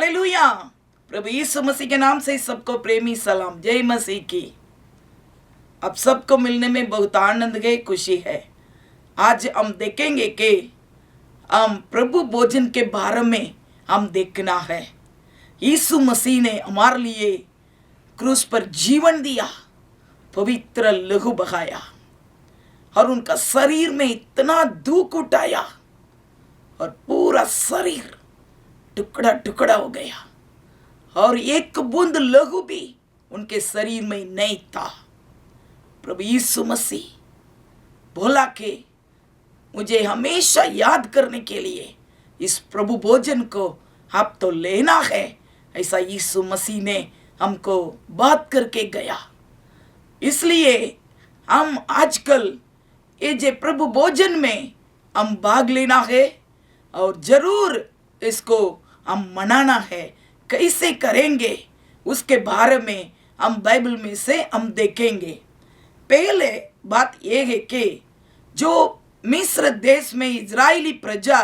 Hallelujah. प्रभु यीशु मसीह के नाम से सबको प्रेमी सलाम, जय मसीह की। अब सबको मिलने में बहुत आनंद है, खुशी है। आज हम देखेंगे कि हम प्रभु भोजन के बारे में हम देखना है। यीशु मसीह ने हमारे लिए क्रूस पर जीवन दिया, पवित्र लहू बहाया और उनका शरीर में इतना दुख उठाया और पूरा शरीर टुकड़ा टुकड़ा हो गया और एक बूंद लहू भी उनके शरीर में नहीं था। प्रभु यीशु मसीह बोला कि मुझे हमेशा याद करने के लिए इस प्रभु भोजन को आप तो लेना है। ऐसा यीशु मसीह ने हमको बात करके गया। इसलिए हम आजकल ये जे प्रभु भोजन में हम भाग लेना है और जरूर इसको हम मनाना है। कैसे करेंगे उसके बारे में हम बाइबल में से हम देखेंगे। पहले बात यह है कि जो मिस्र देश में इजरायली प्रजा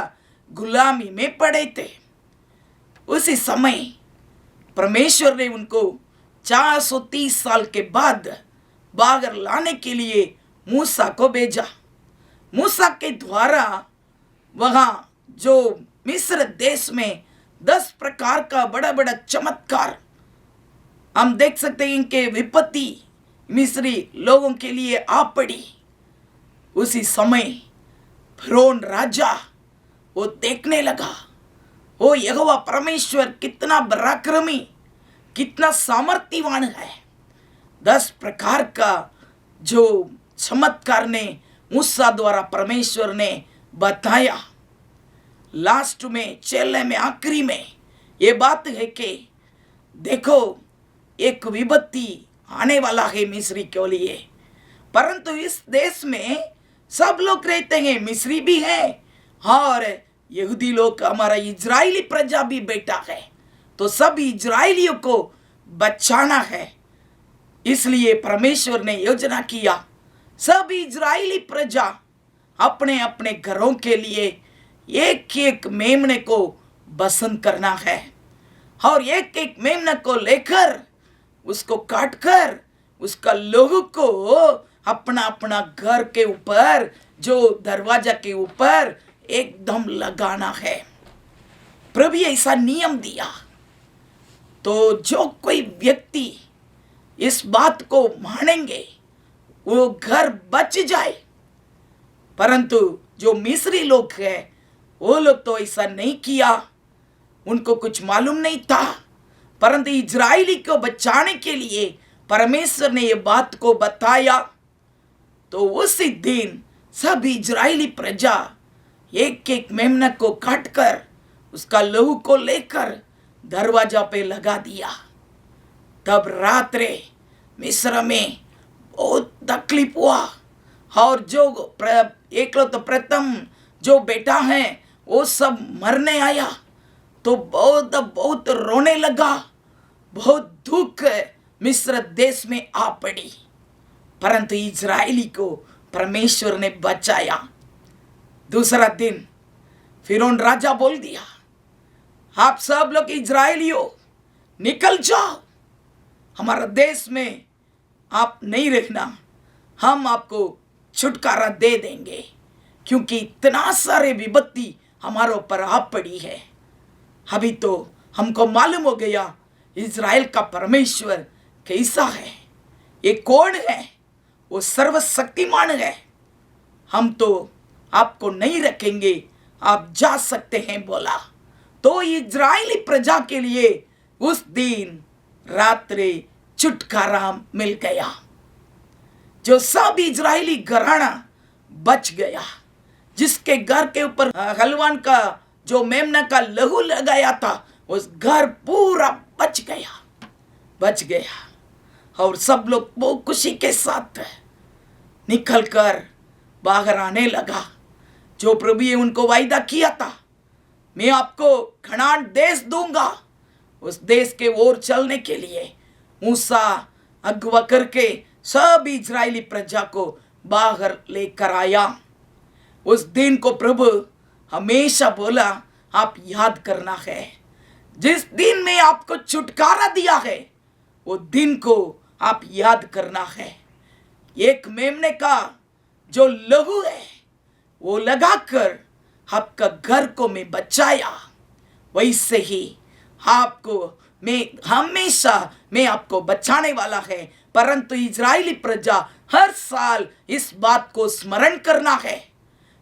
गुलामी में पड़े थे, उसी समय परमेश्वर ने उनको 430 साल के बाद बाहर लाने के लिए मूसा को भेजा। मूसा के द्वारा वहाँ जो मिस्र देश में 10 प्रकार का बड़ा बड़ा चमत्कार हम देख सकते हैं कि विपत्ति मिस्री लोगों के लिए आ पड़ी। उसी समय फिरौन राजा वो देखने लगा, वो यहोवा परमेश्वर कितना पराक्रमी, कितना सामर्थ्यवान है। 10 प्रकार का जो चमत्कार ने मूसा द्वारा परमेश्वर ने बताया। लास्ट में चेले में आखिरी में ये बात है कि देखो एक विपत्ति आने वाला है मिस्री के लिए, परंतु इस देश में सब लोग रहते हैं, मिस्री भी है और यहूदी लोग, हमारा इजरायली प्रजा भी बेटा है, तो सब इजरायलियों को बचाना है। इसलिए परमेश्वर ने योजना किया, सब इजरायली प्रजा अपने अपने घरों के लिए एक एक मेमने को बसंत करना है और एक एक मेमने को लेकर उसको काटकर उसका लोगों को अपना अपना घर के ऊपर, जो दरवाजा के ऊपर एकदम लगाना है। प्रभु ऐसा नियम दिया तो जो कोई व्यक्ति इस बात को मानेंगे वो घर बच जाए। परंतु जो मिस्री लोग हैं वो लोग तो ऐसा नहीं किया, उनको कुछ मालूम नहीं था। परंतु इजरायली को बचाने के लिए परमेश्वर ने ये बात को बताया। तो उसी दिन सब इजरायली प्रजा एक एक मेमना को काटकर उसका लहू को लेकर दरवाजा पे लगा दिया। तब रात्रे मिस्र में बहुत तकलीफ हुआ और जो एक तो प्रथम जो बेटा है वो सब मरने आया, तो बहुत रोने लगा, बहुत दुख मिस्र देश में आ पड़ी। परंतु इजरायली को परमेश्वर ने बचाया। दूसरा दिन फिरौन राजा बोल दिया, आप सब लोग इजरायलियों निकल जाओ, हमारा देश में आप नहीं रहना, हम आपको छुटकारा दे देंगे, क्योंकि इतना सारे विपत्ति हमारे ऊपर आ पड़ी है। अभी तो हमको मालूम हो गया इज़राइल का परमेश्वर कैसा है, ये कौन है, वो सर्वशक्तिमान है। हम तो आपको नहीं रखेंगे, आप जा सकते हैं बोला। तो इजरायली प्रजा के लिए उस दिन रात्रि छुटकारा मिल गया। जो सब इजरायली घराना बच गया, जिसके घर के ऊपर हलवान का जो मेमना का लहू लगाया था, उस घर पूरा बच गया और सब लोग बहुत खुशी के साथ निकलकर बाहर आने लगा। जो प्रभु ने उनको वायदा किया था, मैं आपको कनान देश दूंगा, उस देश के ओर चलने के लिए मूसा अगवा करके सब इजरायली प्रजा को बाहर लेकर आया। उस दिन को प्रभु हमेशा बोला आप याद करना है। जिस दिन में आपको छुटकारा दिया है वो दिन को आप याद करना है। एक मेमने का जो लहू है वो लगाकर आपका घर को मैं बचाया, वैसे ही आपको मैं आपको बचाने वाला है। परंतु इजरायली प्रजा हर साल इस बात को स्मरण करना है।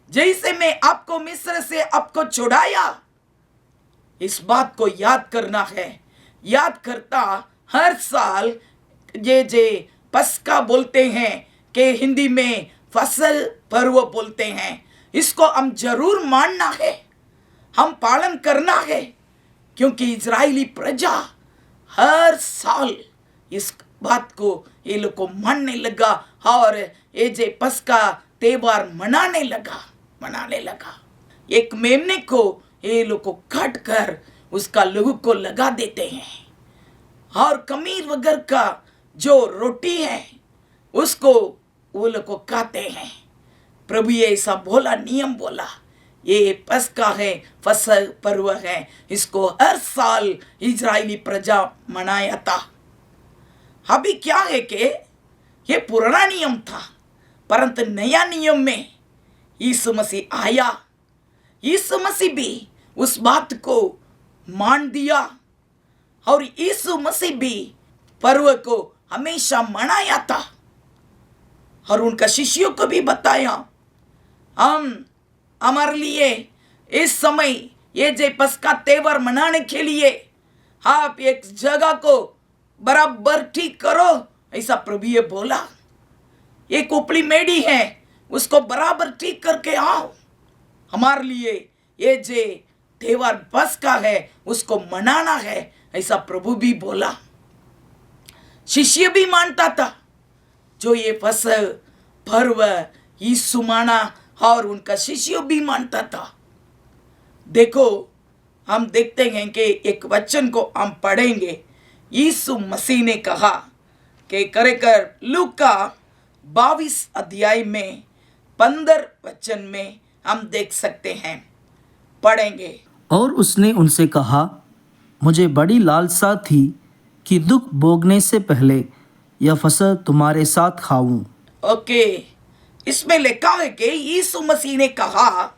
जैसे मैं आपको मिस्र से आपको छुड़ाया, इस बात को याद करना है। याद करता हर साल ये पस्का बोलते हैं कि हिंदी में फसल पर्व बोलते हैं, इसको हम जरूर मानना है, हम पालन करना है। क्योंकि इजरायली प्रजा हर साल इस बात को ये लोग को मानने लगा और ये जे पस्का त्योहार मनाने लगा। एक मेमने को ये लोग को काट कर उसका लहू को लगा देते हैं और खमीर वगैरह का जो रोटी है उसको वो लोग को खाते हैं। प्रभु ये ऐसा बोला, नियम बोला, ये पस्का है, फसल पर्व है, इसको हर साल इजरायली प्रजा मनाया था। अभी क्या है कि ये पुराना नियम था, परंतु नया नियम में यीशु मसीह आया। यीशु मसीह भी उस बात को मान दिया और यीशु मसीह भी पर्व को हमेशा मनाया था और उनका शिष्यों को भी बताया। हम हमारे लिए इस समय ये जे पस्का त्योहार मनाने के लिए आप एक जगह को बराबर ठीक करो, ऐसा प्रभु ये बोला। एक उपली मेडी है, उसको बराबर ठीक करके आओ। हमारे लिए ये जे त्योहार पस्का है उसको मनाना है, ऐसा प्रभु भी बोला। शिष्य भी मानता था, जो ये फसल पर्व यीशु माना और उनका शिष्य भी मानता था। देखो हम देखते हैं कि एक वचन को हम पढ़ेंगे। यीशु मसीह ने कहा कि कर लूका 22 अध्याय में 15 वचन में हम देख सकते हैं, पढ़ेंगे। और उसने उनसे कहा, मुझे बड़ी लालसा थी कि दुख भोगने से पहले यह फसल तुम्हारे साथ खाऊं। ओके, इसमें लिखा है कि यीशु मसीह ने कहा,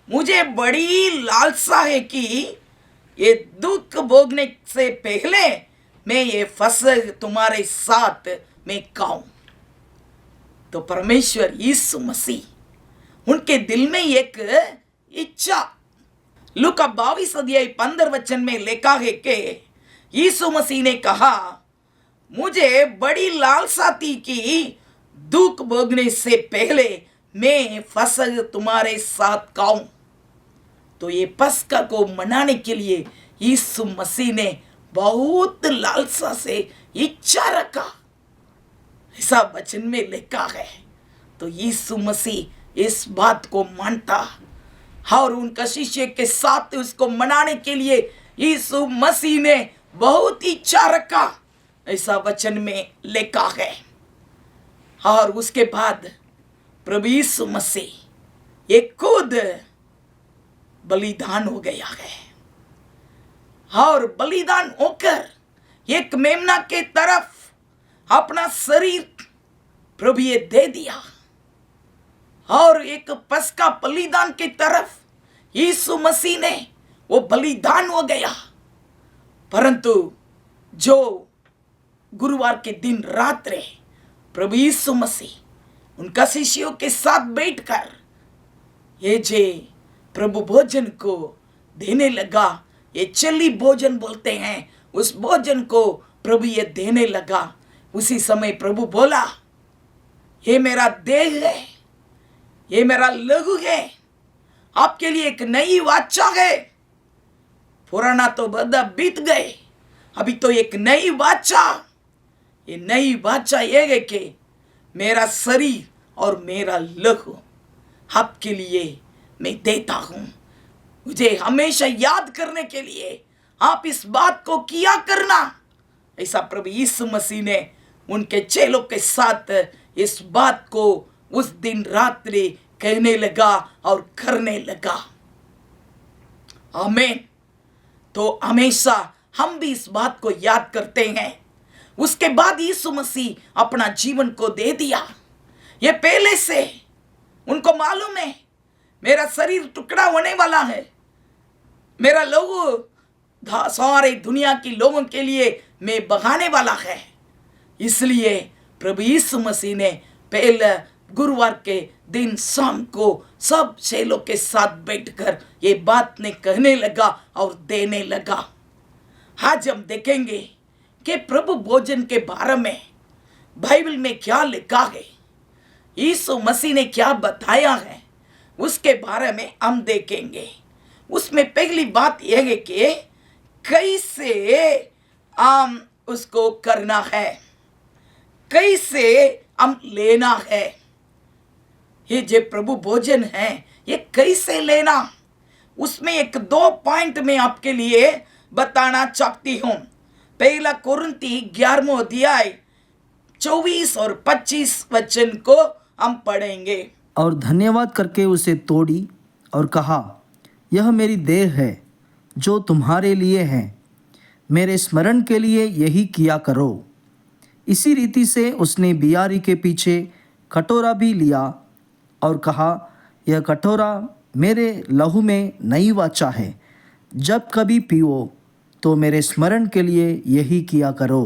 मुझे बड़ी लालसा है कि ये दुख भोगने से पहले मैं ये फसल तुम्हारे साथ मैं खाऊं। तो परमेश्वर यीशु मसीह उनके दिल में एक इच्छा, लूका 22 अध्याय 15 वचन में लिखा है कि यीशु मसीह ने कहा, मुझे बड़ी लालसा थी कि दुख भोगने से पहले मैं फसल तुम्हारे साथ खाऊं। तो ये पस्का को मनाने के लिए यीशु मसीह ने बहुत लालसा से इच्छा रखा, ऐसा वचन में लिखा है। तो यीशु मसीह इस बात को मानता और उनका शिष्य के साथ उसको मनाने के लिए यीशु मसीह ने बहुत इच्छा रखा, ऐसा वचन में लिखा है। और उसके बाद प्रभु यीशु मसीह एक खुद बलिदान हो गया है और बलिदान होकर एक मेमना के तरफ अपना शरीर प्रभु ये दे दिया और एक पस्का बलिदान की तरफ यीशु मसीह ने वो बलिदान हो गया। परंतु जो गुरुवार के दिन रात्रि प्रभु यीशु मसीह उनका शिष्यों के साथ बैठकर ये जे प्रभु भोजन को देने लगा, ये चली भोजन बोलते हैं, उस भोजन को प्रभु ये देने लगा। उसी समय प्रभु बोला, ये मेरा देह है, ये मेरा लहू है, आपके लिए एक नई वाचा है। पुराना तो बदा बीत गए, अभी तो एक नई वाचा। ये नई वाचा ये है कि मेरा शरीर और मेरा लहू आपके लिए मैं देता हूं। मुझे हमेशा याद करने के लिए आप इस बात को किया करना, ऐसा प्रभु यीशु मसीह ने उनके चेलों के साथ इस बात को उस दिन रात्रि कहने लगा और करने लगा। आमीन। तो हमेशा हम भी इस बात को याद करते हैं। उसके बाद यीशु मसीह अपना जीवन को दे दिया। ये पहले से उनको मालूम है मेरा शरीर टुकड़ा होने वाला है, मेरा लहू सारे दुनिया के लोगों के लिए मैं बहाने वाला है। इसलिए प्रभु यीशु मसीह ने पहले गुरुवार के दिन शाम को सब चेलों के साथ बैठकर ये बात ने कहने लगा और देने लगा। आज हम देखेंगे कि प्रभु भोजन के बारे में बाइबल में क्या लिखा है, यीशु मसीह ने क्या बताया है, उसके बारे में हम देखेंगे। उसमें पहली बात यह है कि कैसे हम उसको करना है, कैसे हम लेना है। ये जो प्रभु भोजन है ये कैसे लेना, उसमें एक दो पॉइंट में आपके लिए बताना चाहती हूँ। पहला कुरिन्थी 11वां अध्याय 24 और 25 वचन को हम पढ़ेंगे। और धन्यवाद करके उसे तोड़ी और कहा, यह मेरी देह है जो तुम्हारे लिए है, मेरे स्मरण के लिए यही किया करो। इसी रीति से उसने बियारी के पीछे कटोरा भी लिया और कहा, यह कटोरा मेरे लहू में नई वाचा है, जब कभी पियो तो मेरे स्मरण के लिए यही किया करो।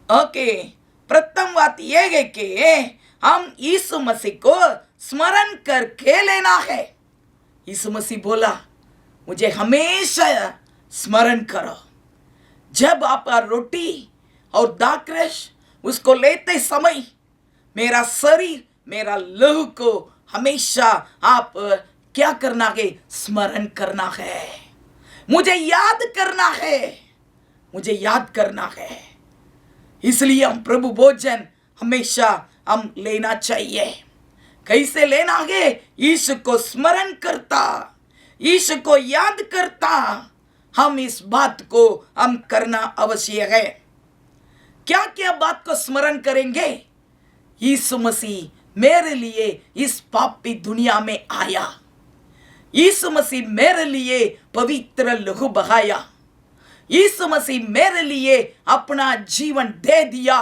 ओके, प्रथम बात यह है कि हम यीशु मसीह को स्मरण करके लेना है। यीशु मसीह बोला मुझे हमेशा स्मरण करो। जब आप रोटी और दाखरस उसको लेते समय मेरा शरीर मेरा लहू को हमेशा आप क्या करना है, स्मरण करना है, मुझे याद करना है, मुझे याद करना है। इसलिए हम प्रभु भोजन हमेशा हम लेना चाहिए। कैसे लेना है, यीशु को स्मरण करता, यीशु को याद करता हम इस बात को हम करना अवश्य है। क्या क्या बात को स्मरण करेंगे? यीशु मसीह मेरे लिए इस पापी दुनिया में आया, यीशु मसीह मेरे लिए पवित्र लहू बहाया, यीशु मसीह मेरे लिए अपना जीवन दे दिया,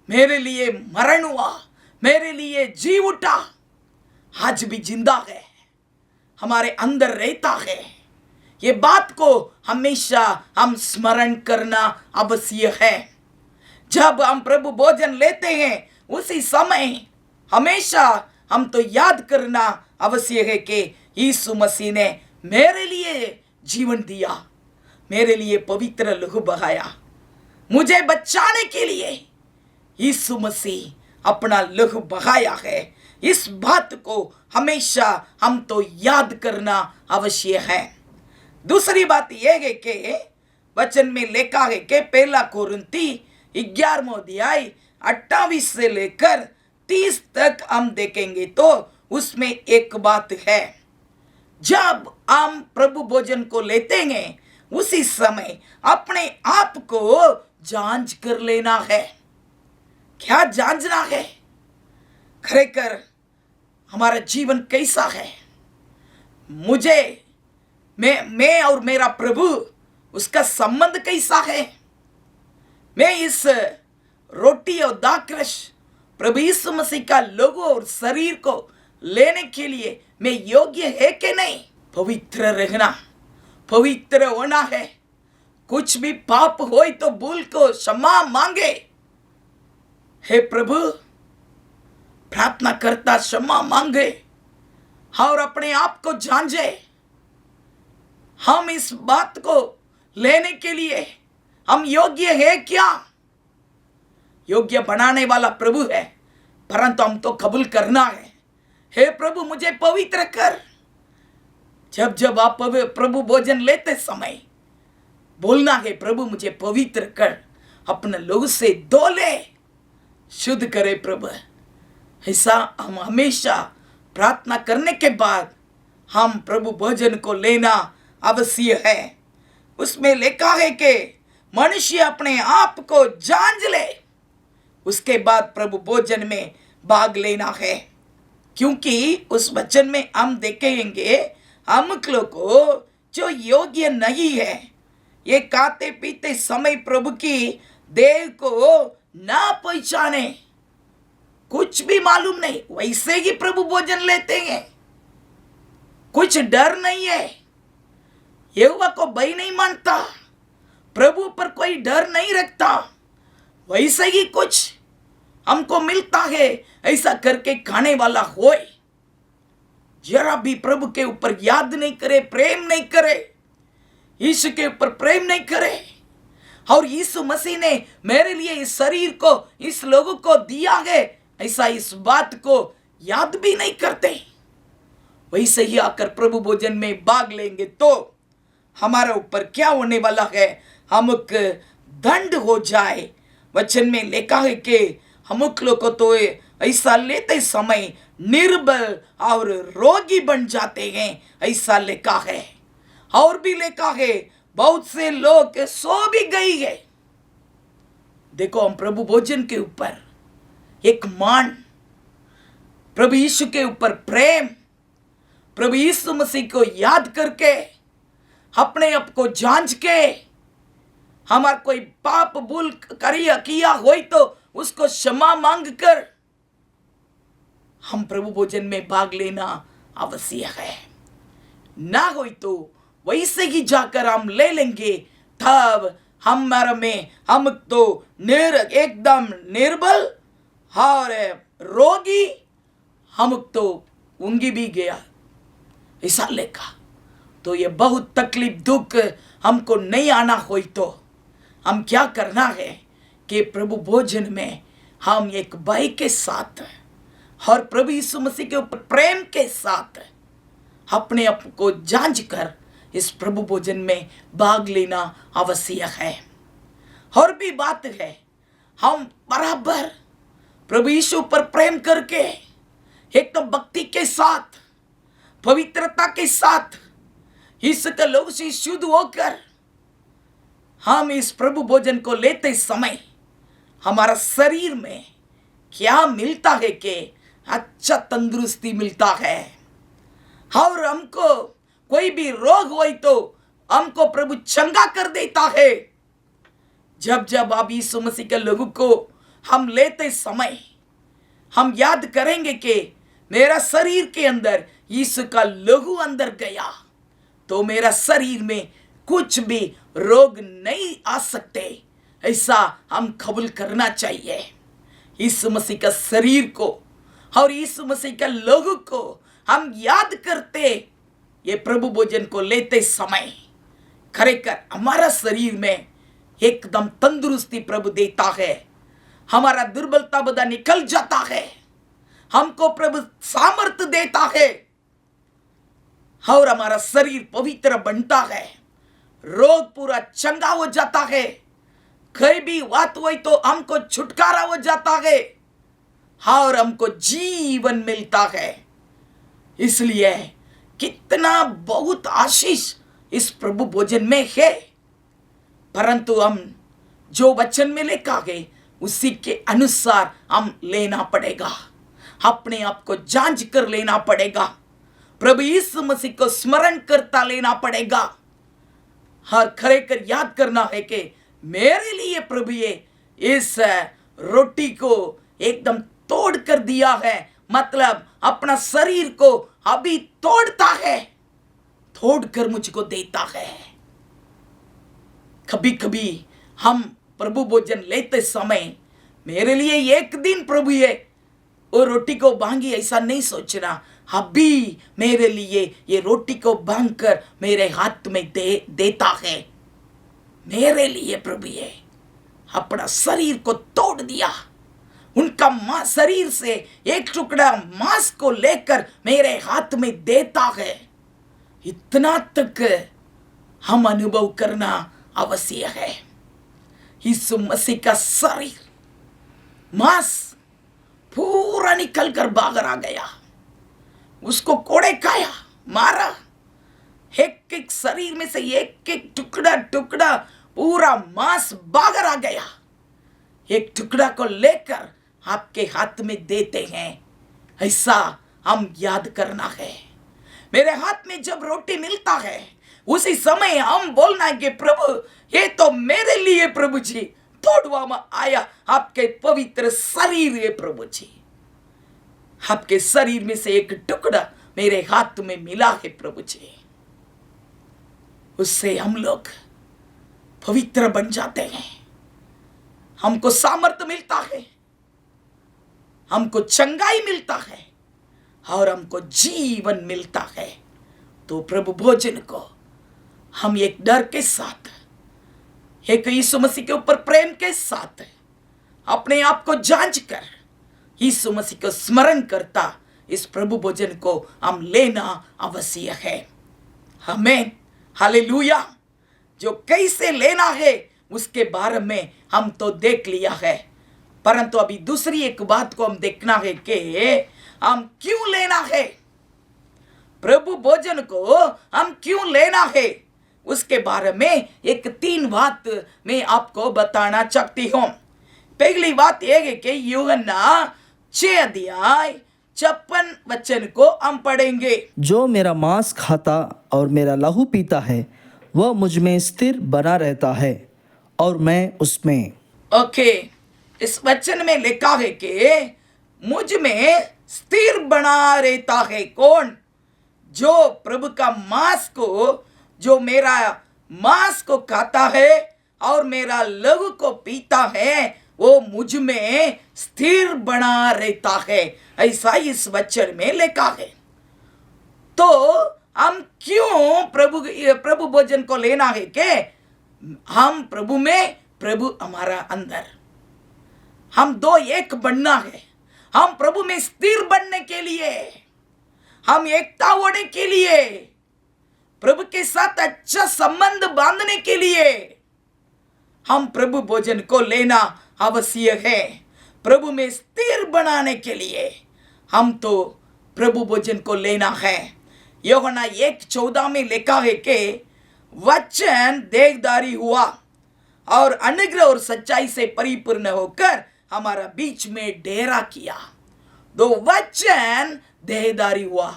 मेरे लिए मरण हुआ, मेरे लिए जी उठा, आज भी जिंदा है, हमारे अंदर रहता है। ये बात को हमेशा हम स्मरण करना अवश्य है। जब हम प्रभु भोजन लेते हैं उसी समय हमेशा हम तो याद करना अवश्य है कि यीशु मसीह ने मेरे लिए जीवन दिया, मेरे लिए पवित्र लहू बहाया, मुझे बचाने के लिए यीशु मसीह अपना लहू बहाया है। इस बात को हमेशा हम तो याद करना अवश्य है। दूसरी बात यह है कि वचन में लिखा है कि पहला कुरिन्थी 11वां अध्याय 28 से लेकर 30 तक हम देखेंगे तो उसमें एक बात है, जब हम प्रभु भोजन को लेते हैं उसी समय अपने आप को जांच कर लेना है। क्या जांचना है? खरेखर हमारा जीवन कैसा है, मैं और मेरा प्रभु उसका संबंध कैसा है, मैं इस रोटी और दाखरस प्रभु यीशु मसीह का लोगो और शरीर को लेने के लिए मैं योग्य है कि नहीं। पवित्र रहना, पवित्र होना है। कुछ भी पाप हो तो भूल को क्षमा मांगे। हे प्रभु, प्रार्थना करता क्षमा मांगे और अपने आप को जांचे। हम इस बात को लेने के लिए हम योग्य है क्या? योग्य बनाने वाला प्रभु है, परंतु हम तो कबूल करना है। हे प्रभु मुझे पवित्र कर। जब जब आप प्रभु भोजन लेते समय बोलना है, प्रभु मुझे पवित्र कर, अपने लोग से धो ले, शुद्ध करे प्रभु। ऐसा हम हमेशा प्रार्थना करने के बाद हम प्रभु भोजन को लेना अवश्य है। उसमें लिखा है कि मनुष्य अपने आप को जांच ले, उसके बाद प्रभु भोजन में भाग लेना है। क्योंकि उस वचन में हम देखेंगे हम लोग को जो योग्य नहीं है, ये खाते पीते समय प्रभु की देह को ना पहचाने, कुछ भी मालूम नहीं, वैसे ही प्रभु भोजन लेते हैं। कुछ डर नहीं है, यहोवा को भय नहीं मानता, प्रभु पर कोई डर नहीं रखता, वैसे ही कुछ हमको मिलता है ऐसा करके खाने वाला होए, जरा भी प्रभु के ऊपर याद नहीं करे, प्रेम नहीं करे, यीशु के ऊपर प्रेम नहीं करे। और यीशु मसीह ने मेरे लिए इस शरीर को, इस लोगों को दिया है, ऐसा इस बात को याद भी नहीं करते। वैसे ही आकर प्रभु भोजन में भाग लेंगे तो हमारे ऊपर क्या होने वाला है, हमक दंड हो जाए। वचन में लिखा है कि हमक लोग को तो ऐसा लेते समय निर्बल और रोगी बन जाते हैं, ऐसा लिखा है। और भी लिखा है बहुत से लोग सो भी गई है। देखो, हम प्रभु भोजन के ऊपर एक मान, प्रभु यीशु के ऊपर प्रेम, प्रभु यीशु मसीह को याद करके, अपने आप को जांच के, हमारा कोई पाप भूल किया हो तो उसको क्षमा मांग कर हम प्रभु भोजन में भाग लेना आवश्यक है। ना हो तो वैसे ही जाकर हम ले लेंगे, तब हमारा में हम तो एकदम निर्बल और रोगी, हम तो ऊँगी भी गया, ऐसा लेखा। तो ये बहुत तकलीफ दुख हमको नहीं आना हो तो हम क्या करना है कि प्रभु भोजन में हम एक भय के साथ और प्रभु यीशु मसीह के ऊपर प्रेम के साथ अपने आप को जांच कर इस प्रभु भोजन में भाग लेना आवश्यक है। और भी बात है, हम बराबर प्रभु यीशु पर प्रेम करके एक तो भक्ति के साथ, पवित्रता के साथ, यीशु के लोग से शुद्ध होकर हम इस प्रभु भोजन को लेते समय हमारा शरीर में क्या मिलता है कि अच्छा तंदुरुस्ती मिलता है। और हमको कोई भी रोग हो तो हमको प्रभु चंगा कर देता है। जब जब आप यीशु मसीह के लोगों को हम लेते समय हम याद करेंगे कि मेरा शरीर के अंदर यीशु का लहू अंदर गया तो मेरा शरीर में कुछ भी रोग नहीं आ सकते, ऐसा हम कबूल करना चाहिए। यीशु मसीह का शरीर को और यीशु मसीह के लोगों को हम याद करते ये प्रभु भोजन को लेते समय खरेकर हमारा शरीर में एकदम तंदुरुस्ती प्रभु देता है, हमारा दुर्बलता बदा निकल जाता है, हमको प्रभु सामर्थ्य देता है और हमारा शरीर पवित्र बनता है, रोग पूरा चंगा हो जाता है, कहीं भी बात हुई तो हमको छुटकारा हो जाता है और हमको जीवन मिलता है। इसलिए कितना बहुत आशीष इस प्रभु भोजन में है, परंतु हम जो वचन में लिखा गए उसी के अनुसार हम लेना पड़ेगा, अपने आप को जांच कर लेना पड़ेगा, प्रभु यीशु मसीह को स्मरण करता लेना पड़ेगा। हर खरे कर याद करना है कि मेरे लिए प्रभु ये इस रोटी को एकदम तोड़ कर दिया है, मतलब अपना शरीर को अभी तोड़ता है, तोड़कर मुझको देता है। कभी कभी हम प्रभु भोजन लेते समय मेरे लिए एक दिन प्रभु ये वो रोटी को बांगी ऐसा नहीं सोचना, अभी मेरे लिए ये रोटी को बांध कर मेरे हाथ में देता है। मेरे लिए प्रभु ये अपना शरीर को तोड़ दिया, उनका शरीर से एक टुकड़ा मांस को लेकर मेरे हाथ में देता है। इतना तक हम अनुभव करना आवश्यक है। यीशु मसीह का शरीर मांस पूरा निकल कर बाहर आ गया, उसको कोड़े खाया, मारा, एक एक शरीर में से एक एक टुकड़ा टुकड़ा पूरा मांस बाहर आ गया। एक टुकड़ा को लेकर आपके हाथ में देते हैं, ऐसा हम याद करना है। मेरे हाथ में जब रोटी मिलता है उसी समय हम बोलना है कि प्रभु ये तो मेरे लिए प्रभु जी तोड़वा आया आपके पवित्र शरीर है प्रभु जी, आपके शरीर में से एक टुकड़ा मेरे हाथ में मिला है प्रभु जी। उससे हम लोग पवित्र बन जाते हैं, हमको सामर्थ्य मिलता है, हमको चंगाई मिलता है और हमको जीवन मिलता है। तो प्रभु भोजन को हम एक डर के साथ, एक यीशु मसीह के ऊपर प्रेम के साथ अपने आप को जांच कर यीशु मसीह को स्मरण करता इस प्रभु भोजन को हम लेना आवश्यक है। आमीन, हालेलुया। जो कैसे लेना है उसके बारे में हम तो देख लिया है, परंतु अभी दूसरी एक बात को हम देखना है कि हम क्यों लेना है, प्रभु भोजन को हम क्यों लेना है, उसके बारे में एक 3 बात मैं आपको बताना चाहती हूँ। पहली बात यह है कि यूहन्ना 6 अध्याय 56 वचन को हम पढ़ेंगे। जो मेरा मांस खाता और मेरा लहू पीता है वह मुझ में स्थिर बना रहता है और मैं उसमें। ओके, इस वचन में लिखा है कि मुझ में स्थिर बना रहता है कौन? जो प्रभु का मांस को, जो मेरा मांस को खाता है और मेरा लहू को पीता है वो मुझ में स्थिर बना रहता है, ऐसा इस वचन में लिखा है। तो हम क्यों प्रभु भोजन को लेना है कि हम प्रभु में, प्रभु हमारा अंदर, हम 2 एक बनना है। हम प्रभु में स्थिर बनने के लिए, हम एकता होने के लिए, प्रभु के साथ अच्छा संबंध बांधने के लिए हम प्रभु भोजन को लेना आवश्यक है। प्रभु में स्थिर बनाने के लिए हम तो प्रभु भोजन को लेना है। यूहन्ना 1:14 में लिखा है कि वचन देहधारी हुआ और अनुग्रह और सच्चाई से परिपूर्ण होकर हमारा बीच में डेरा किया। तो वचन देहधारी हुआ,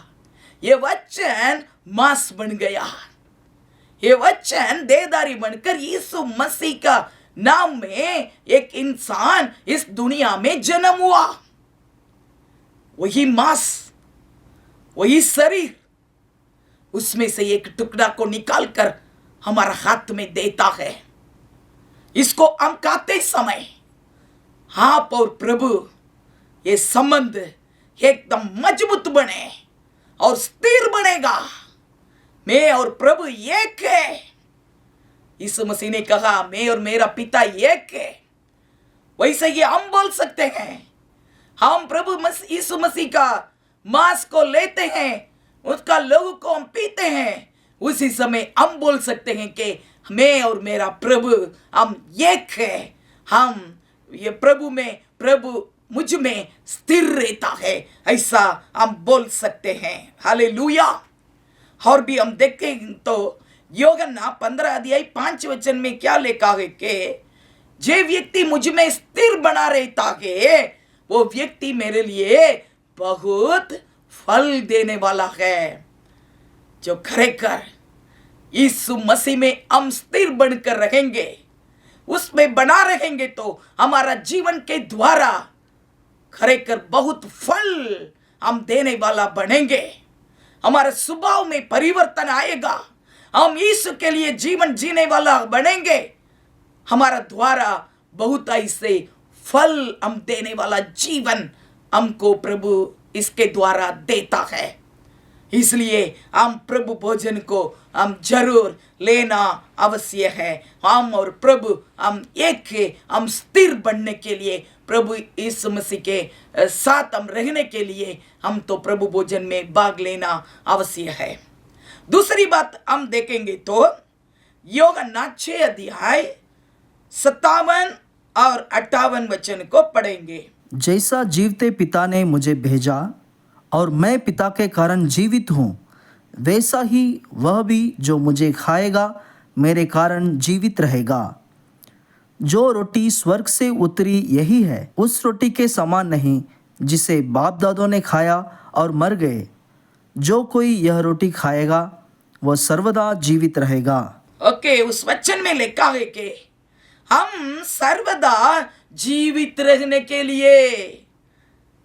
ये वचन मांस बन गया, ये वचन देहधारी बनकर यीशु मसीह का नाम में एक इंसान इस दुनिया में जन्म हुआ। वही मांस, वही शरीर, उसमें से एक टुकड़ा को निकालकर हमारा हाथ में देता है। इसको हम खाते समय आप और प्रभु ये संबंध एकदम मजबूत बने और स्थिर बनेगा। मैं और प्रभु एक है। यीशु मसीह ने कहा मैं और मेरा पिता एक है। वैसे ये हम बोल सकते हैं, हम प्रभु यीशु मसीह का मांस को लेते हैं, उसका लहू को हम पीते हैं, उसी समय हम बोल सकते हैं कि मैं और मेरा प्रभु हम एक है। हम ये प्रभु में, प्रभु मुझ में स्थिर रहता है, ऐसा हम बोल सकते हैं। हालेलुया। और भी हम देखें तो यूहन्ना 15 अध्याय 5 वचन में क्या लिखा है कि जे व्यक्ति मुझ में स्थिर बना रहता है वो व्यक्ति मेरे लिए बहुत फल देने वाला है। जो खरेखर यीशु मसीह में हम स्थिर बनकर रहेंगे, उसमें बना रहेंगे, तो हमारा जीवन के द्वारा खरेखर बहुत फल हम देने वाला बनेंगे। हमारे स्वभाव में परिवर्तन आएगा, हम यीशु के लिए जीवन जीने वाला बनेंगे। हमारा द्वारा बहुत ऐसे फल हम देने वाला जीवन हमको प्रभु इसके द्वारा देता है। इसलिए हम प्रभु भोजन को हम जरूर लेना अवश्य है। हम और प्रभु हम एक है। हम स्थिर बनने के लिए, प्रभु यीशु मसीह के साथ हम रहने के लिए हम तो प्रभु भोजन में भाग लेना अवश्य है। दूसरी बात हम देखेंगे तो यूहन्ना 6 अध्याय 57 और 58 वचन को पढ़ेंगे। जैसा जीवते पिता ने मुझे भेजा और मैं पिता के कारण जीवित हूँ, वैसा ही वह भी जो मुझे खाएगा मेरे कारण जीवित रहेगा। जो रोटी स्वर्ग से उतरी यही है, उस रोटी के समान नहीं जिसे बाप दादों ने खाया और मर गए। जो कोई यह रोटी खाएगा वह सर्वदा जीवित रहेगा। ओके, उस वचन में लिखा है कि हम सर्वदा जीवित रहने के लिए,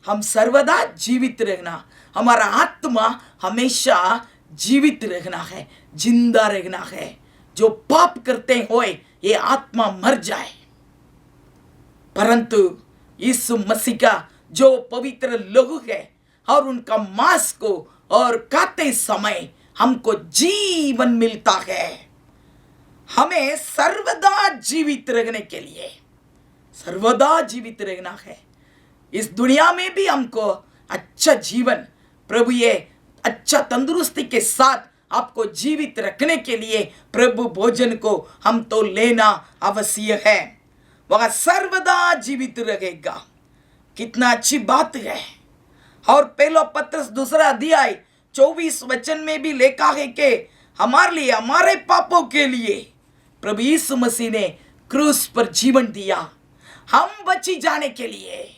हम सर्वदा जीवित रहना, हमारा आत्मा हमेशा जीवित रहना है, जिंदा रहना है। जो पाप करते हुए ये आत्मा मर जाए, परंतु यीशु मसीह का जो पवित्र लहू है और उनका मांस को और खाते समय हमको जीवन मिलता है। हमें सर्वदा जीवित रहने के लिए, सर्वदा जीवित रहना है। इस दुनिया में भी हमको अच्छा जीवन, प्रभु ये अच्छा तंदुरुस्ती के साथ आपको जीवित रखने के लिए प्रभु भोजन को हम तो लेना आवश्यक है। वह सर्वदा जीवित रहेगा। कितना अच्छी बात है। और पहला पत्रस 2 अध्याय 24 वचन में भी लिखा है कि हमारे लिए, हमारे पापों के लिए प्रभु यीशु मसीह ने क्रूस पर जीवन दिया, हम बची जाने के लिए,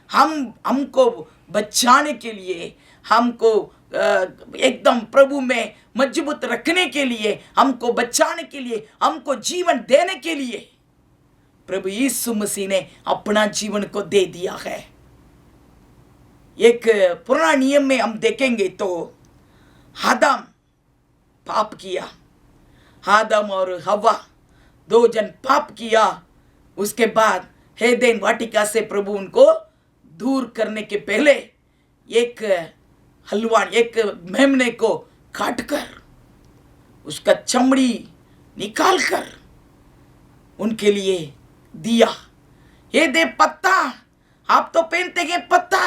हमको बचाने के लिए, हमको एकदम प्रभु में मजबूत रखने के लिए, हमको बचाने के लिए, हमको जीवन देने के लिए प्रभु यीशु मसीह ने अपना जीवन को दे दिया है। एक पुराना नियम में हम देखेंगे तो आदम पाप किया, आदम और हवा 2 जन पाप किया। उसके बाद एदेन वाटिका से प्रभु उनको दूर करने के पहले एक हलवान, एक मेमने को काटकर उसका चमड़ी निकालकर उनके लिए दिया। ये दे पत्ता, आप तो पहनते हैं पत्ता,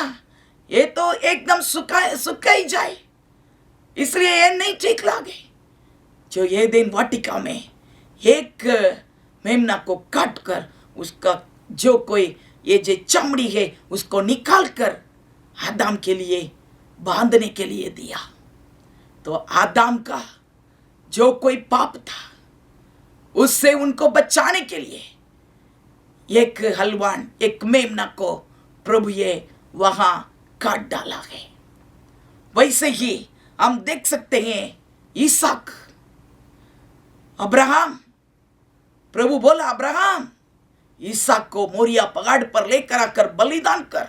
ये तो एकदम सूखा ही जाए, इसलिए ये नहीं ठीक लगे। जो ये दिन वाटिका में एक मेमना को काट कर उसका जो कोई ये जो चमड़ी है उसको निकाल कर आदम के लिए बांधने के लिए दिया। तो आदम का जो कोई पाप था उससे उनको बचाने के लिए एक हलवान, एक मेमना को प्रभु ये वहां काट डाला है। वैसे ही हम देख सकते हैं इसहाक, अब्राहम, प्रभु बोला अब्राहम इसहाक को मोरिया पहाड़ पर लेकर आकर बलिदान कर।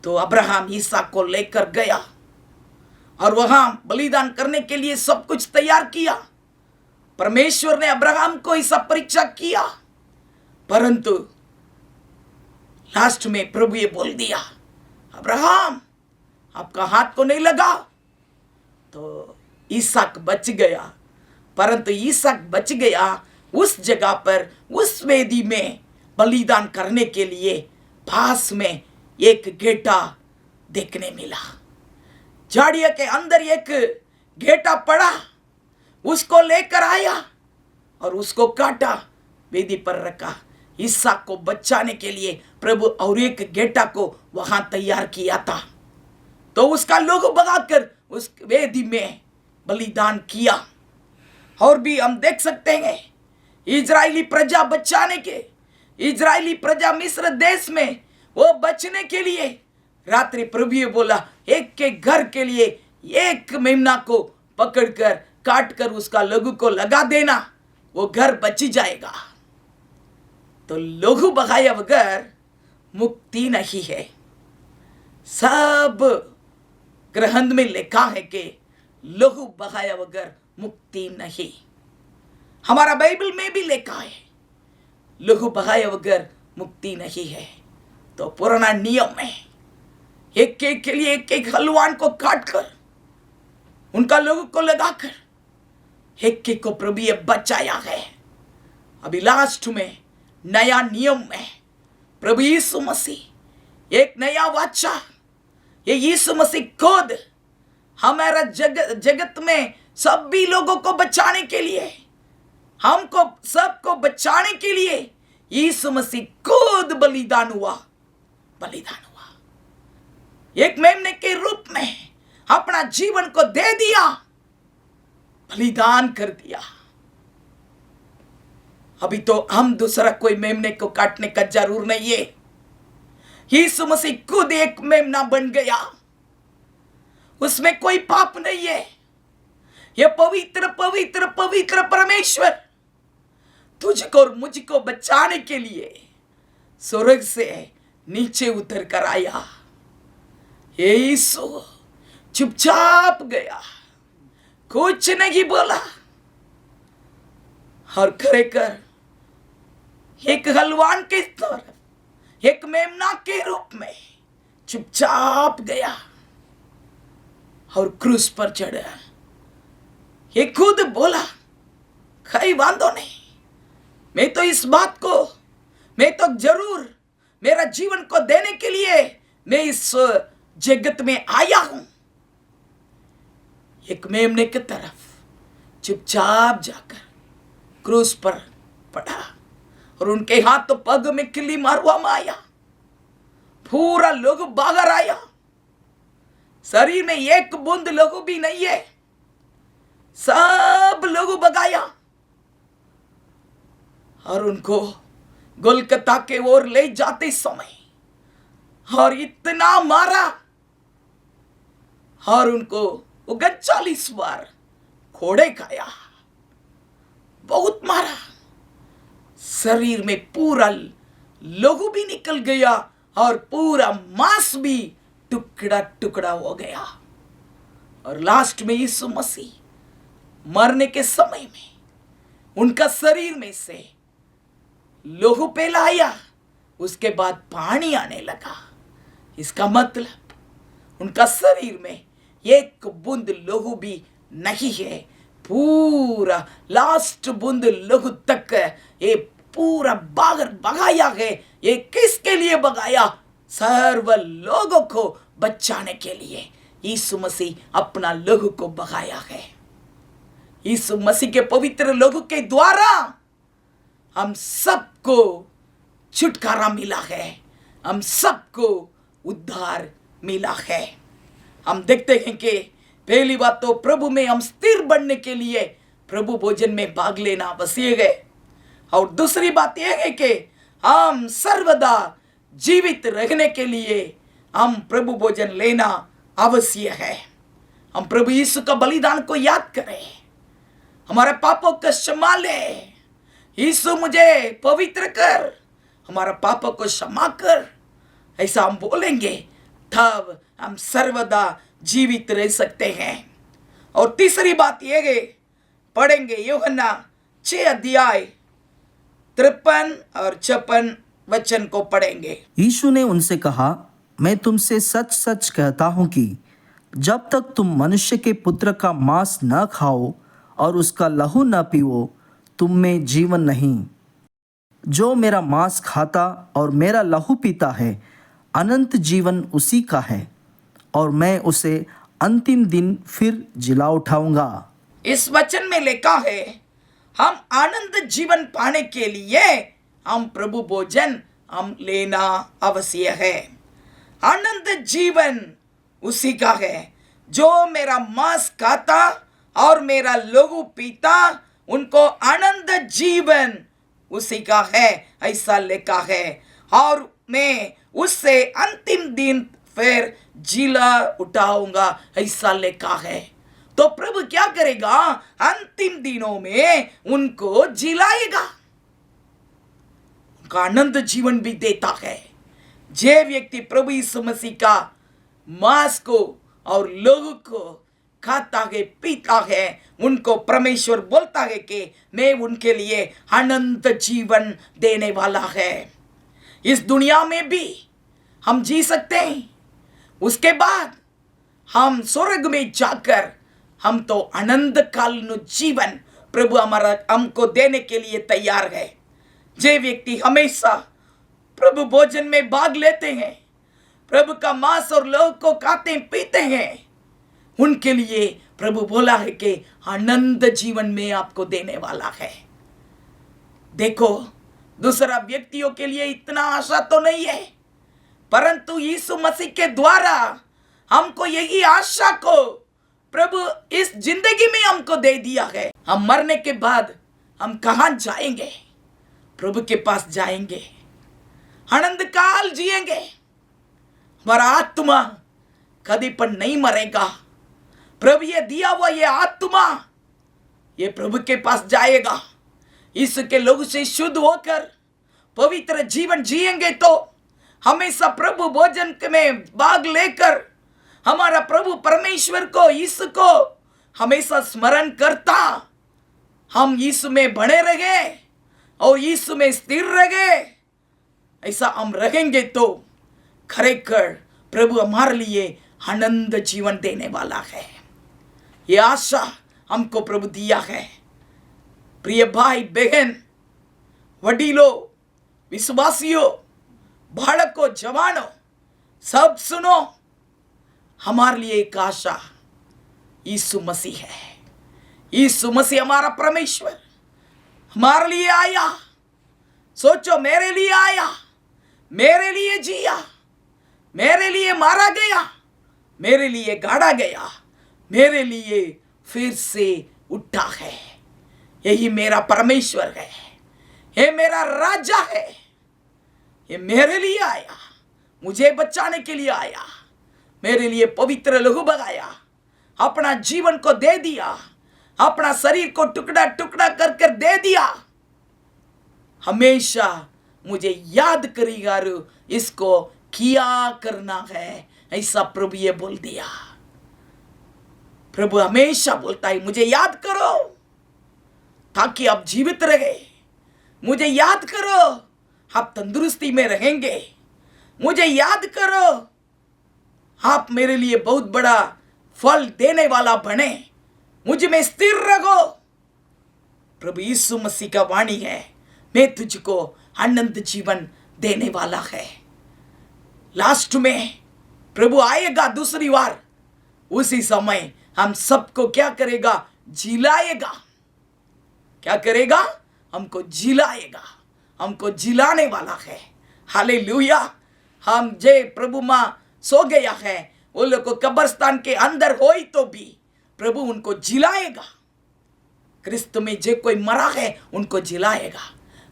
तो अब्राहम इसहाक को लेकर गया और वहां बलिदान करने के लिए सब कुछ तैयार किया। परमेश्वर ने अब्राहम को ऐसा परीक्षा किया, परंतु लास्ट में प्रभु ये बोल दिया अब्राहम आपका हाथ को नहीं लगा। तो इसहाक बच गया, परंतु इसहाक बच गया उस जगह पर, उस वेदी में बलिदान करने के लिए पास में एक गेटा देखने मिला। झाड़ियों के अंदर एक गेटा पड़ा, उसको लेकर आया और उसको काटा, वेदी पर रखा। इसहाक को बचाने के लिए प्रभु और एक गेटा को वहां तैयार किया था। तो उसका लोग भगाकर उस वेदी में बलिदान किया। और भी हम देख सकते हैं इजरायली प्रजा बचाने के, इजरायली प्रजा मिस्र देश में वो बचने के लिए रात्रि प्रभु ये बोला एक के घर के लिए एक मेमना को पकड़कर काट कर उसका लहू को लगा देना, वो घर बच जाएगा। तो लहू बहाया बगैर मुक्ति नहीं है। सब ग्रंथ में लिखा है कि लहू बहाया बगैर मुक्ति नहीं। हमारा बाइबल में भी लिखा है लहू बहाया बगैर मुक्ति नहीं है। तो पुराना नियम में एक के लिए एक हलवान को काट कर उनका लहू को लगाकर एक को प्रभु ये बचाया है। अभी लास्ट में नया नियम में प्रभु यीशु मसीह एक नया वाचा, ये यीशु मसीह खुद हमारा जगत में सभी लोगों को बचाने के लिए, हमको सबको बचाने के लिए यीशु मसीह खुद बलिदान हुआ। एक मेमने के रूप में अपना जीवन को दे दिया, बलिदान कर दिया। अभी तो हम दूसरा कोई मेमने को काटने का जरूर नहीं है। यीशु मसीह खुद एक मेमना बन गया, उसमें कोई पाप नहीं है। ये पवित्र पवित्र पवित्र परमेश्वर तुझको और मुझको बचाने के लिए स्वर्ग से नीचे उतर कर आया। ये यीशु चुपचाप गया, कुछ नहीं बोला और खड़े कर एक हलवान के तरफ, एक मेमना के रूप में चुपचाप गया और क्रूस पर चढ़ा। ये खुद बोला, कई बांधो नहीं, मैं तो इस बात को, मैं तो जरूर मेरा जीवन को देने के लिए मैं इस जगत में आया हूं। एक मेमने की तरफ चुपचाप जाकर क्रूस पर पड़ा और उनके हाथ तो पग में किल्ली मारवा में आया। पूरा लोग बाहर आया, शरीर में एक बूंद लहू भी नहीं है, सब लहू बगाया और उनको गोलकता के ओर ले जाते समय और इतना मारा और उनको 39 बार कोड़े खाया, बहुत मारा, शरीर में पूरा लहू भी निकल गया और पूरा मांस भी टुकड़ा टुकड़ा हो गया। और लास्ट में यीशु मसीह मरने के समय में उनका शरीर में से लहू पहला आया, उसके बाद पानी आने लगा। इसका मतलब उनका शरीर में एक बूंद लहू भी नहीं है, पूरा लास्ट बूंद लहू तक ये पूरा बाहर बगाया है। ये किसके लिए बगाया? सर्व लोगों को बचाने के लिए यीशु मसीह अपना लहू को बगाया है। यीशु मसीह के पवित्र लहू के द्वारा हम सबको छुटकारा मिला है, हम सबको उद्धार मिला है। हम देखते हैं कि पहली बात तो प्रभु में हम स्थिर बनने के लिए प्रभु भोजन में भाग लेना आवश्यक है, और दूसरी बात यह है कि हम सर्वदा जीवित रहने के लिए हम प्रभु भोजन लेना आवश्यक है। हम प्रभु यीशु का बलिदान को याद करें, हमारे पापों का क्षमा ले। यीशु मुझे पवित्र कर, हमारा पापों को क्षमा कर, ऐसा हम बोलेंगे तब हम सर्वदा जीवित रह सकते हैं। और तीसरी बात यह है, पढ़ेंगे यूहन्ना 6 अध्याय 53 और 56 वचन को पढ़ेंगे। यीशु ने उनसे कहा, मैं तुमसे सच सच कहता हूँ कि जब तक तुम मनुष्य के पुत्र का मांस न खाओ और उसका लहू न पीओ, तुम में जीवन नहीं। जो मेरा मांस खाता और मेरा लहू पीता है, अनंत जीवन उसी का है, और मैं उसे अंतिम दिन फिर जिला उठाऊंगा। इस वचन में लिखा है, हम आनंद जीवन पाने के लिए हम प्रभु भोजन हम लेना आवश्यक है। आनंद जीवन उसी का है, जो मेरा मांस खाता और मेरा लहू पीता, उनको आनंद जीवन उसी का है, ऐसा लिखा है। और मैं उससे अंतिम दिन फिर जिला उठाऊंगा, ऐसा लिखा है। तो प्रभु क्या करेगा? अंतिम दिनों में उनको जिलाएगा, उनका आनंद जीवन भी देता है। जे व्यक्ति प्रभु यीशु मसीह का मांस को और लहू को खाता है, पीता है, उनको परमेश्वर बोलता है कि मैं उनके लिए अनंत जीवन देने वाला है। इस दुनिया में भी हम जी सकते हैं, उसके बाद हम स्वर्ग में जाकर हम तो अनंत कालीन जीवन प्रभु हमारा हमको देने के लिए तैयार है। जे व्यक्ति हमेशा प्रभु भोजन में भाग लेते हैं, प्रभु का मांस और लहू को खाते पीते हैं, उनके लिए प्रभु बोला है कि अनंत जीवन में आपको देने वाला है। देखो, दूसरा व्यक्तियों के लिए इतना आशा तो नहीं है, परंतु यीशु मसीह के द्वारा हमको यही आशा को प्रभु इस जिंदगी में हमको दे दिया है। हम मरने के बाद हम कहां जाएंगे? प्रभु के पास जाएंगे, अनंत काल जिएंगे। हमारा आत्मा कभी पर नहीं मरेगा। प्रभु ये दिया हुआ ये आत्मा ये प्रभु के पास जाएगा, इसके लोग से शुद्ध होकर पवित्र जीवन जिएंगे तो हमेशा प्रभु भोजन में भाग लेकर हमारा प्रभु परमेश्वर को, इसको हमेशा स्मरण करता हम यीशु में बने रहे और यीशु में स्थिर रहे, ऐसा हम रहेंगे तो खरेखर प्रभु हमारे लिए आनंद जीवन देने वाला है। ये आशा हमको प्रभु दिया है। प्रिय भाई बहन, वडीलों, विश्वासियों, बालकों, जवानों, सब सुनो, हमारे लिए एक आशा यीशु मसीह है। यीशु मसीह हमारा परमेश्वर हमारे लिए आया। सोचो, मेरे लिए आया, मेरे लिए जिया, मेरे लिए मारा गया, मेरे लिए गाड़ा गया, मेरे लिए फिर से उठा है। यही मेरा परमेश्वर है, ये मेरा राजा है। ये मेरे लिए आया, मुझे बचाने के लिए आया, मेरे लिए पवित्र लहू बहाया, अपना जीवन को दे दिया, अपना शरीर को टुकड़ा टुकड़ा कर कर दे दिया। हमेशा मुझे याद करेगा, इसको किया करना है, ऐसा प्रभु ये बोल दिया। प्रभु हमेशा बोलता है, मुझे याद करो ताकि आप जीवित रहे, मुझे याद करो आप तंदुरुस्ती में रहेंगे, मुझे याद करो आप मेरे लिए बहुत बड़ा फल देने वाला बने, मुझ में स्थिर रहो। प्रभु यीशु मसीह का वाणी है, मैं तुझको आनंद जीवन देने वाला है। लास्ट में प्रभु आएगा दूसरी बार, उसी समय हम सबको क्या करेगा? जिलाएगा। क्या करेगा? हमको जिलाएगा, हमको जिलाने वाला है। हालेलुया। हम जे प्रभु माँ सो गया है, वो लोग को कब्रिस्तान के अंदर हो ही तो भी प्रभु उनको जिलाएगा। क्रिस्त में जे कोई मरा है उनको जिलाएगा,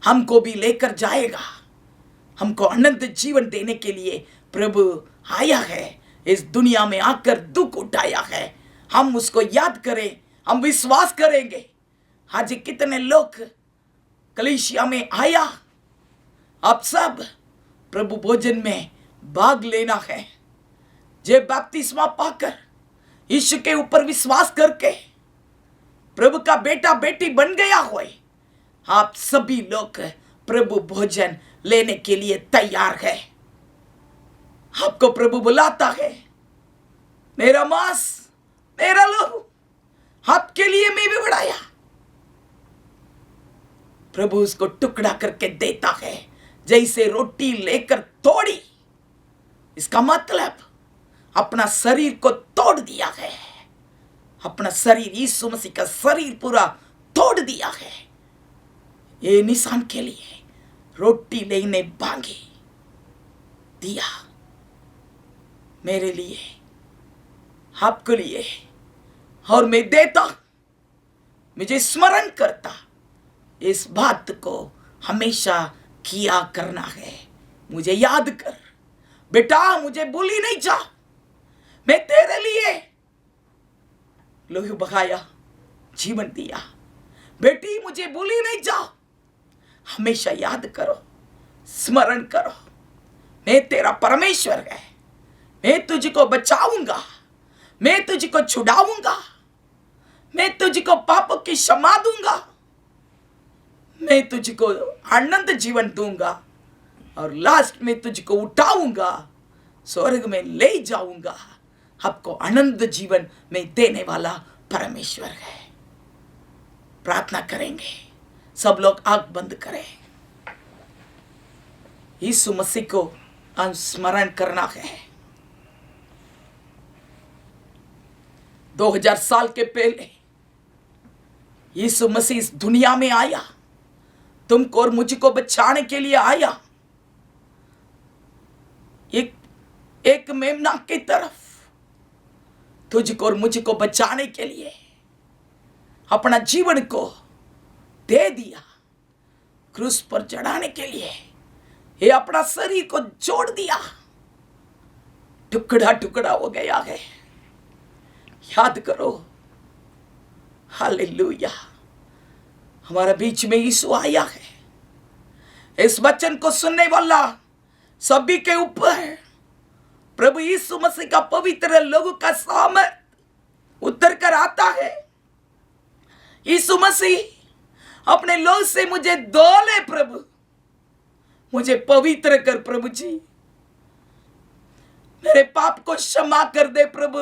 हमको भी लेकर जाएगा। हमको अनंत जीवन देने के लिए प्रभु आया है, इस दुनिया में आकर दुख उठाया है। हम उसको याद करें, हम विश्वास करेंगे। आज कितने लोग कलीसिया में आया, अब सब प्रभु भोजन में भाग लेना है। जे बपतिस्मा पाकर यीशु के ऊपर विश्वास करके प्रभु का बेटा बेटी बन गया हो, आप सभी लोग प्रभु भोजन लेने के लिए तैयार है। आपको प्रभु बुलाता है, मेरा मांस, मेरा लहू आपके लिए मैं भी बढ़ाया। प्रभु उसको टुकड़ा करके देता है, जैसे रोटी लेकर तोड़ी। इसका मतलब अपना शरीर को तोड़ दिया है, अपना शरीर, यीशु मसीह का शरीर पूरा तोड़ दिया है। ये निशान के लिए रोटी लेने भागी दिया, मेरे लिए, आपके लिए। और मैं देता, मुझे स्मरण करता। इस बात को हमेशा किया करना है। मुझे याद कर बेटा, मुझे भूली नहीं जा, मैं तेरे लिए लोही बहाया, जीवन दिया। बेटी, मुझे भूली नहीं जा, हमेशा याद करो, स्मरण करो, मैं तेरा परमेश्वर है। मैं तुझको बचाऊंगा, मैं तुझको छुड़ाऊंगा, मैं तुझको पापों की क्षमा दूंगा, मैं तुझको आनंद जीवन दूंगा और लास्ट में तुझको उठाऊंगा, स्वर्ग में ले जाऊंगा। आपको आनंद जीवन में देने वाला परमेश्वर है। प्रार्थना करेंगे, सब लोग आंख बंद करें। यीशु मसीह को स्मरण करना है। 2000 साल के पहले यीशु मसीह इस दुनिया में आया, तुमको और मुझको बचाने के लिए आया। एक मेमना की तरफ तुझको और मुझको बचाने के लिए अपना जीवन को दे दिया, क्रूस पर चढ़ाने के लिए ये अपना शरीर को जोड़ दिया, टुकड़ा टुकड़ा हो गया है। याद करो, हालेलुया। हमारे बीच में यीशु आया है। इस वचन को सुनने वाला सभी के ऊपर प्रभु यीशु मसीह का पवित्र लोगों का सामर्थ उतर कर आता है। यीशु मसीह अपने लोग से मुझे धो ले प्रभु, मुझे पवित्र कर प्रभु जी, मेरे पाप को क्षमा कर दे प्रभु,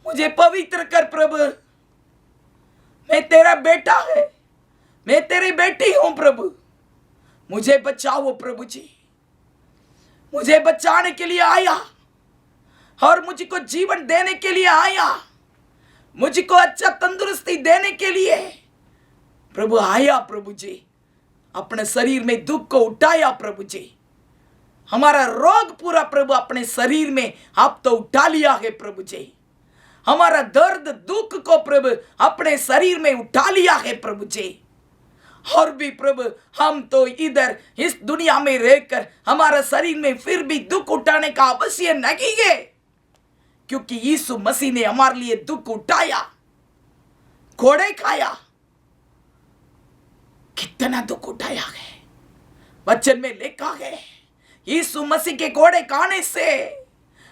मुझे पवित्र कर प्रभु। मैं तेरा बेटा है, मैं तेरी बेटी हूं प्रभु, मुझे बचाओ प्रभु जी। मुझे बचाने के लिए आया और मुझको जीवन देने के लिए आया, मुझको अच्छा तंदुरुस्ती देने के लिए प्रभु आया प्रभु जी। अपने शरीर में दुख को उठाया प्रभु जी, हमारा रोग पूरा प्रभु अपने शरीर में आप तो उठा लिया है प्रभु जी। हमारा दर्द दुख को प्रभु अपने शरीर में उठा लिया है प्रभु जी। और भी प्रभु हम तो इधर इस दुनिया में रहकर हमारा शरीर में फिर भी दुख उठाने का अवश्य नहीं है, क्योंकि यीशु मसीह ने हमारे लिए दुख उठाया, घोड़े खाया। कितना दुख उठाया है, वचन में लिखा है यीशु मसीह के घोड़े खाने से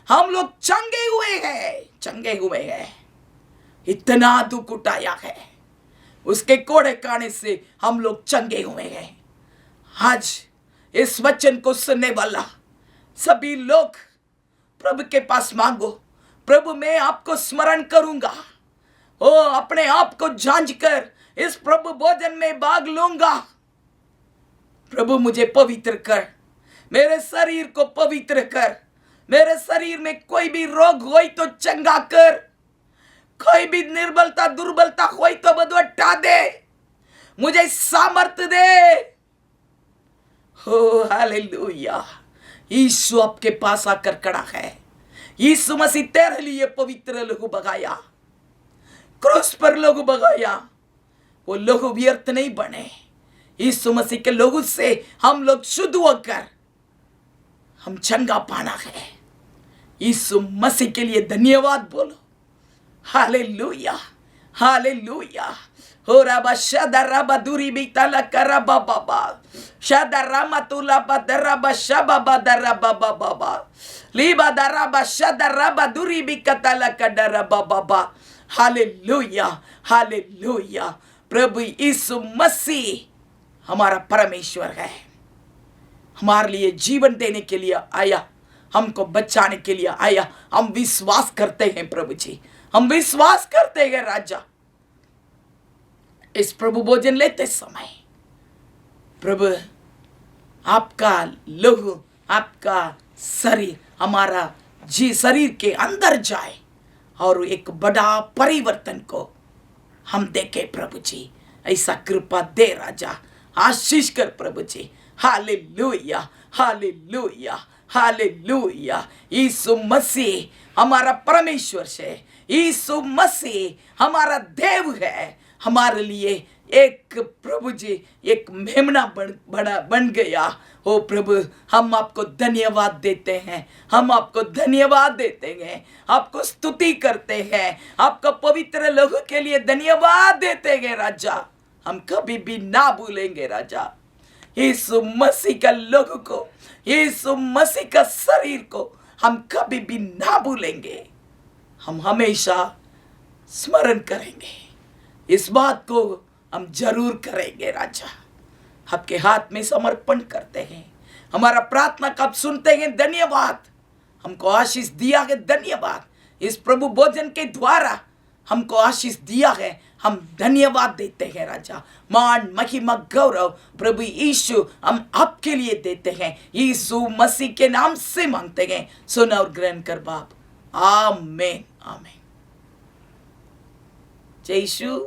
हम लोग चंगे हुए हैं। इतना दुख उठाया है, उसके घोड़े खाने से हम लोग चंगे हुए हैं। आज इस वचन को सुनने वाला सभी लोग प्रभु के पास मांगो, प्रभु मैं आपको स्मरण करूंगा, ओ अपने आप को जांच कर इस प्रभु भोजन में भाग लूंगा। प्रभु मुझे पवित्र कर, मेरे शरीर को पवित्र कर, मेरे शरीर में कोई भी रोग हो तो चंगा कर, कोई भी निर्बलता दुर्बलता हो तो बदू हटा दे, मुझे सामर्थ्य दे। हो हालेलुया। यीशु आपके पास आकर खड़ा है। यीशु मसीह तेरे लिए पवित्र लहू बगाया, क्रूस पर लहू बगाया, वो लहू व्यर्थ नहीं बने। यीशु मसीह के लहू से हम लोग शुद्ध होकर हम चंगा पाना है। यीशु मसीह के लिए धन्यवाद बोलो। Hallelujah hallelujah. हो राबा शदा राबा दूरी बिताला कराबा बाबा शदा रामा तुला बदराबा शबा बदराबा बाबा लीबा दराबा शदा राबा दूरी बिकताला कदराबा बाबा। Hallelujah hallelujah. प्रभु यीशु मसीह हमारा परमेश्वर है, हमारे लिए जीवन देने के लिए आया, हमको बचाने के लिए आया। हम विश्वास करते हैं प्रभु जी, हम विश्वास करते हैं राजा। इस प्रभु भोजन लेते समय प्रभु आपका लहू, आपका शरीर हमारा शरीर के अंदर जाए और एक बड़ा परिवर्तन को हम देखें प्रभु जी। ऐसा कृपा दे राजा, आशीष कर प्रभु जी। Hallelujah hallelujah hallelujah. Yeshu Masih हमारा परमेश्वर है, यीशु मसीह हमारा देव है, हमारे लिए एक प्रभु जी एक मेमना बन गया। ओ प्रभु हम आपको धन्यवाद देते हैं, हम आपको धन्यवाद देते हैं, आपको स्तुति करते हैं, आपका पवित्र लहू के लिए धन्यवाद देते हैं राजा। हम कभी भी ना भूलेंगे राजा यीशु मसीह का लहू को, यीशु मसीह का शरीर को हम कभी भी ना भूलेंगे। हम हमेशा स्मरण करेंगे, इस बात को हम जरूर करेंगे राजा। आपके हाथ में समर्पण करते हैं, हमारा प्रार्थना कब सुनते हैं धन्यवाद। हमको आशीष दिया है धन्यवाद, इस प्रभु भोजन के द्वारा हमको आशीष दिया है, हम धन्यवाद देते हैं राजा। मान महिमा गौरव प्रभु यीशु हम आपके लिए देते हैं, यीशु मसीह के नाम से मांगते हैं, सुना और ग्रहण कर बाप। आमीन आमीन। जय यीशु।